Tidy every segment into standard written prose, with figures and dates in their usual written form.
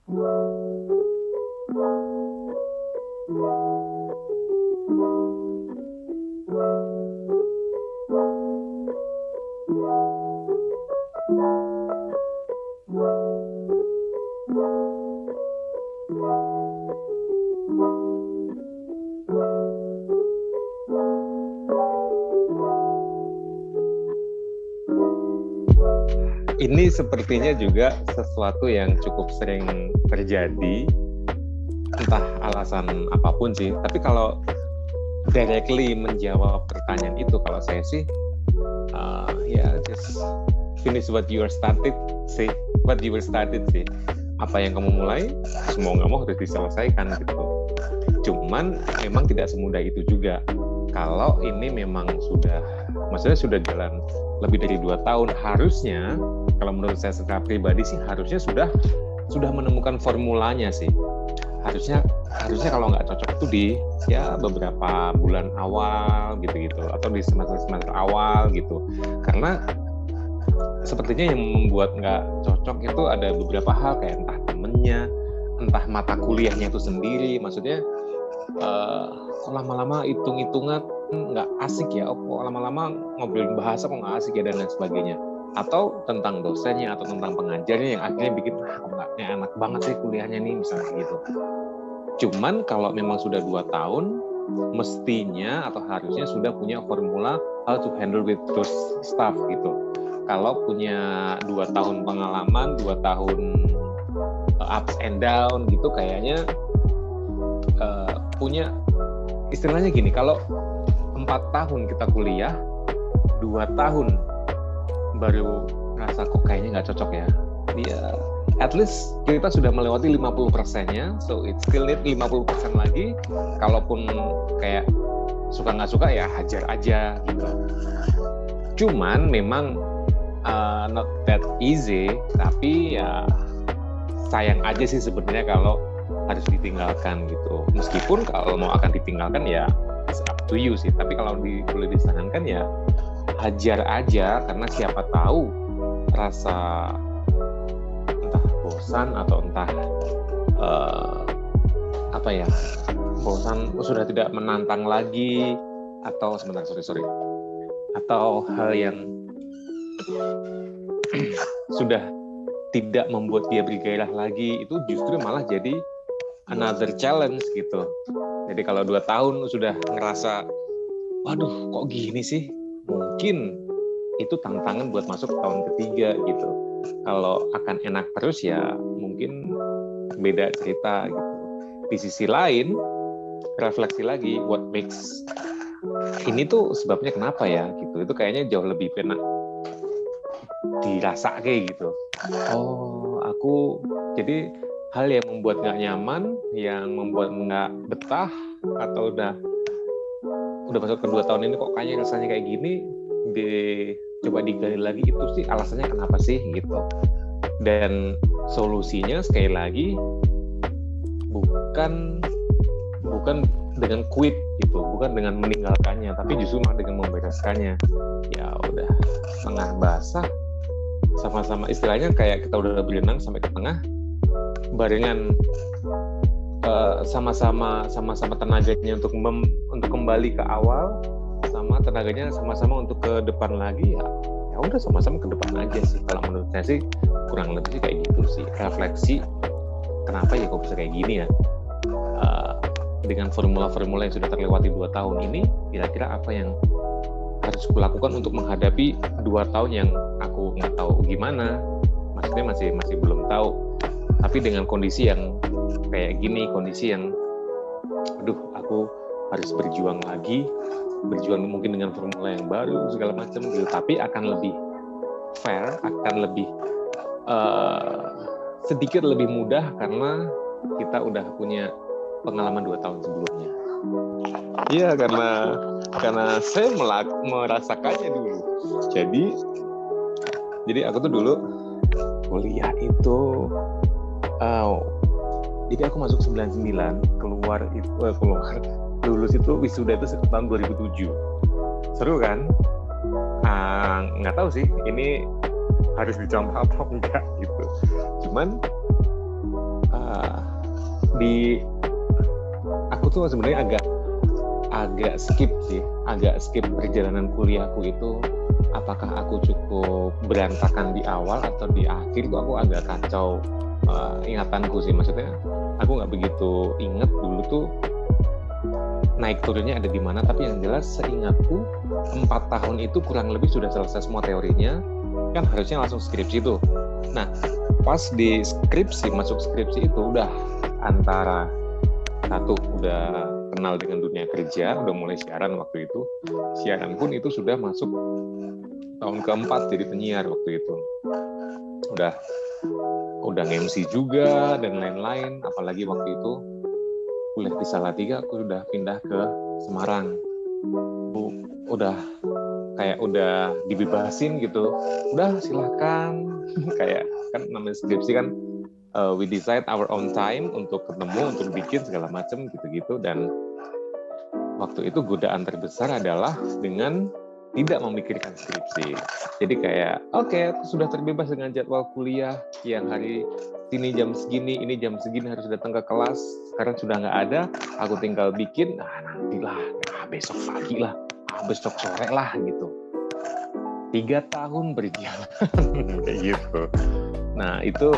Ini sepertinya juga sesuatu yang cukup sering terjadi, entah alasan apapun sih. Tapi kalau directly menjawab pertanyaan itu, kalau saya sih, just finish what you started sih. Apa yang kamu mulai, mau nggak mau harus diselesaikan gitu. Cuman memang tidak semudah itu juga. Kalau ini memang maksudnya sudah jalan lebih dari 2 tahun, harusnya, kalau menurut saya secara pribadi sih, harusnya sudah menemukan formulanya sih. Harusnya kalau nggak cocok itu di beberapa bulan awal gitu atau di semester awal gitu. Karena sepertinya yang membuat nggak cocok itu ada beberapa hal, kayak entah temennya, entah mata kuliahnya itu sendiri. Maksudnya kok lama-lama hitung-hitungan nggak asik ya, kok lama-lama ngobrolin bahasa kok nggak asik ya, dan lain sebagainya. Atau tentang dosennya atau tentang pengajarnya yang akhirnya bikin kok nggak enak banget sih kuliahnya nih, misalnya gitu. Cuman kalau memang sudah 2 tahun, mestinya atau harusnya sudah punya formula how to handle with those stuff gitu. Kalau punya 2 tahun pengalaman, 2 tahun ups and down gitu, kayaknya punya, istilahnya gini, kalau 4 tahun kita kuliah, 2 tahun baru ngerasa kok kayaknya nggak cocok ya. At least kita sudah melewati 50%-nya, so it still need 50% lagi. Kalaupun kayak suka nggak suka ya hajar aja gitu. Cuman memang not that easy, tapi ya sayang aja sih sebenarnya kalau harus ditinggalkan gitu. Meskipun kalau mau akan ditinggalkan ya it's up to you sih, tapi kalau boleh disarankan ya hajar aja, karena siapa tahu rasa entah bosan atau entah bosan sudah tidak menantang lagi, atau atau hal yang sudah tidak membuat dia bergairah lagi, itu justru malah jadi another challenge gitu. Jadi kalau 2 tahun sudah ngerasa waduh kok gini sih, mungkin itu tantangan buat masuk tahun ketiga gitu. Kalau akan enak terus ya mungkin beda cerita gitu. Di sisi lain, refleksi lagi, what makes ini tuh sebabnya kenapa ya gitu. Itu kayaknya jauh lebih enak dirasa kayak gitu. Jadi hal yang membuat nggak nyaman, yang membuat nggak betah, atau udah masuk ke 2 tahun ini kok kayaknya rasanya kayak gini, coba digali lagi itu sih alasannya kenapa sih gitu. Dan solusinya sekali lagi bukan dengan quit gitu, bukan dengan meninggalkannya, tapi justru malah dengan membereskannya. Ya udah setengah basah, sama-sama istilahnya kayak kita udah berenang sampai ke tengah, barengan sama-sama tenaganya untuk kembali ke awal, sama tenaganya sama-sama untuk ke depan lagi, ya udah sama-sama ke depan aja sih. Kalau menurut saya sih kurang lebih sih kayak gitu sih, refleksi kenapa ya kok bisa kayak gini ya, dengan formula-formula yang sudah terlewati 2 tahun ini, kira-kira apa yang harus kulakukan untuk menghadapi 2 tahun yang aku nggak tahu gimana, maksudnya masih belum tahu, tapi dengan kondisi yang kayak gini, kondisi yang aku harus berjuang mungkin dengan formula yang baru segala macam gitu, tapi akan lebih fair, akan lebih sedikit lebih mudah karena kita udah punya pengalaman 2 tahun sebelumnya. Iya, karena saya merasakannya dulu. Jadi aku tuh dulu kuliah itu jadi aku masuk 99, lulus itu wisuda itu tahun 2007. Seru kan? Nggak tahu sih ini harus dicontoh atau enggak gitu. Cuman uh, di aku tuh sebenarnya agak skip perjalanan kuliahku itu. Apakah aku cukup berantakan di awal atau di akhir, itu aku agak kacau ingatanku sih. Maksudnya aku nggak begitu inget dulu tuh naik turunnya ada di mana, tapi yang jelas seingatku 4 tahun itu kurang lebih sudah selesai semua teorinya, kan harusnya langsung skripsi tuh. Nah, pas di skripsi, masuk skripsi itu udah antara satu udah kenal dengan dunia kerja, udah mulai siaran waktu itu. Siaran pun itu sudah masuk tahun keempat jadi penyiar waktu itu. Udah nge-MC juga dan lain-lain, apalagi waktu itu kuliah di Salatiga, aku sudah pindah ke Semarang. Udah dibebasin gitu. Udah silakan. Kayak kan namanya skripsi kan, we decide our own time untuk ketemu, untuk bikin segala macam gitu-gitu. Dan waktu itu godaan terbesar adalah dengan tidak memikirkan skripsi. Jadi kayak oke, sudah terbebas dengan jadwal kuliah yang hari ini jam segini, ini jam segini harus datang ke kelas. Sekarang sudah nggak ada, aku tinggal bikin. Nantilah, besok pagi lah, besok sore lah gitu. 3 tahun berjalan kayak gitu. Nah itu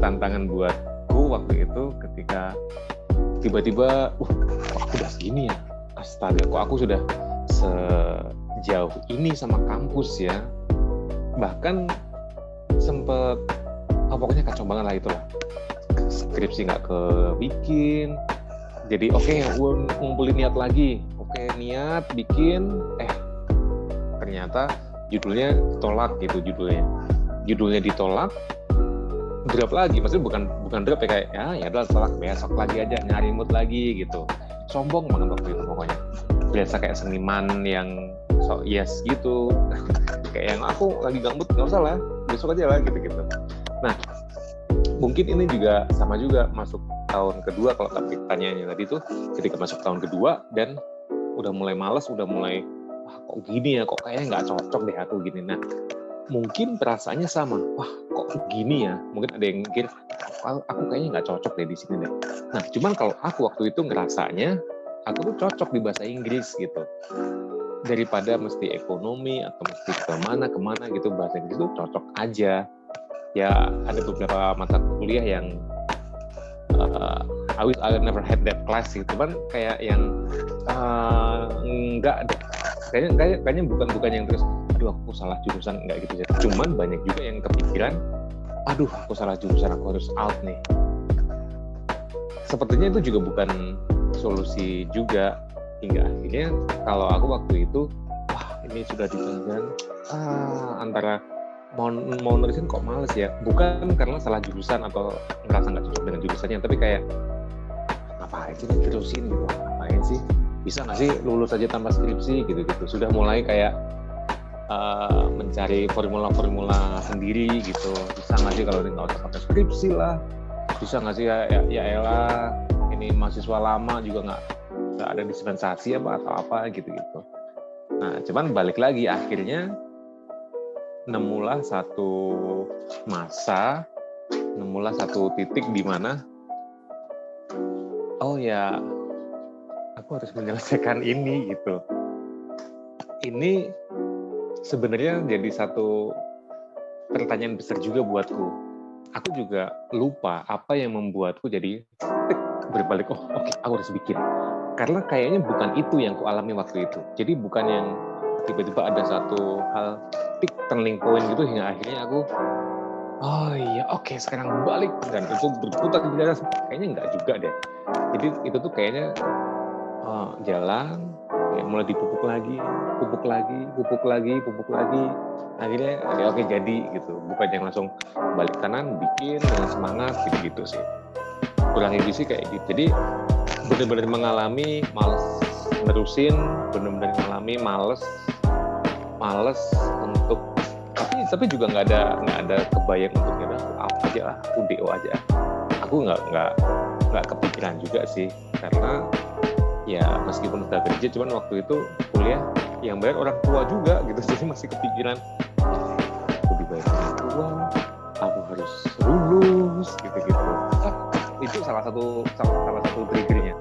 tantangan buatku waktu itu ketika tiba-tiba, kok aku udah segini ya, astaga, kok aku sudah sejauh ini sama kampus ya. Bahkan sempet, pokoknya kacau banget lah itulah. Skripsi nggak kebikin, jadi oke, ngumpulin niat lagi, niat bikin, ternyata judulnya tolak gitu, judulnya ditolak, drop lagi. Maksudnya bukan drop ya, kayak ya udah tolak, besok lagi aja, nyari mood lagi gitu. Sombong banget waktu itu pokoknya, biasa kayak seniman yang so yes gitu. Kayak yang aku lagi gambut, nggak usah lah, besok aja lah gitu. Nah mungkin ini juga sama juga masuk tahun kedua, kalau tapi tanyanya tadi tuh ketika masuk tahun kedua dan udah mulai malas, udah mulai kok gini ya, kok kayaknya nggak cocok deh aku gini. Nah mungkin perasaannya sama, kok gini ya, mungkin ada yang mikir aku kayaknya nggak cocok deh di sini deh. Nah cuman kalau aku waktu itu ngerasanya aku tuh cocok di bahasa Inggris gitu, daripada mesti ekonomi atau mesti kemana gitu, bahasa Inggris itu cocok aja. Ya ada beberapa mata kuliah yang I wish I never had that class gitu, kan kayak yang enggak ada, kayaknya bukan yang terus aduh aku salah jurusan, enggak gitu ya. Cuman banyak juga yang kepikiran aduh aku salah jurusan, aku harus out nih. Sepertinya itu juga bukan solusi juga, hingga akhirnya kalau aku waktu itu ini sudah di jalan antara mau nulisin kok males ya, bukan karena salah jurusan atau ngerasa nggak cocok dengan jurusannya, tapi kayak ngapain sih terusin gitu, ngapain sih, bisa nggak sih lulus aja tanpa skripsi gitu. Sudah mulai kayak mencari formula sendiri gitu, bisa nggak sih kalau nggak usah pakai skripsi lah, bisa nggak sih ya elah ini mahasiswa lama juga nggak ada dispensasi atau apa gitu. Nah cuman balik lagi akhirnya nemulah satu titik di mana aku harus menyelesaikan ini gitu. Ini sebenarnya jadi satu pertanyaan besar juga buatku. Aku juga lupa apa yang membuatku jadi berbalik, oke, aku harus bikin. Karena kayaknya bukan itu yang kualami waktu itu. Jadi bukan yang tiba-tiba ada satu hal turning point gitu hingga akhirnya aku sekarang balik, dan itu berputar di dalam, kayaknya enggak juga deh. Jadi itu tuh kayaknya jalan kayak mulai dipupuk lagi, akhirnya jadi gitu, bukan yang langsung balik kanan bikin dengan semangat gitu sih, kurang lebih sih kayak gitu. Jadi benar-benar mengalami males nerusin, benar-benar mengalami males untuk, tapi juga nggak ada kebayang untuk ya apa aja lah, UDO aja. Aku nggak kepikiran juga sih, karena ya meskipun udah kerja, cuman waktu itu kuliah yang bayar orang tua juga gitu, jadi masih kepikiran aku dibayar orang tua, aku harus lulus gitu. itu salah satu triggernya.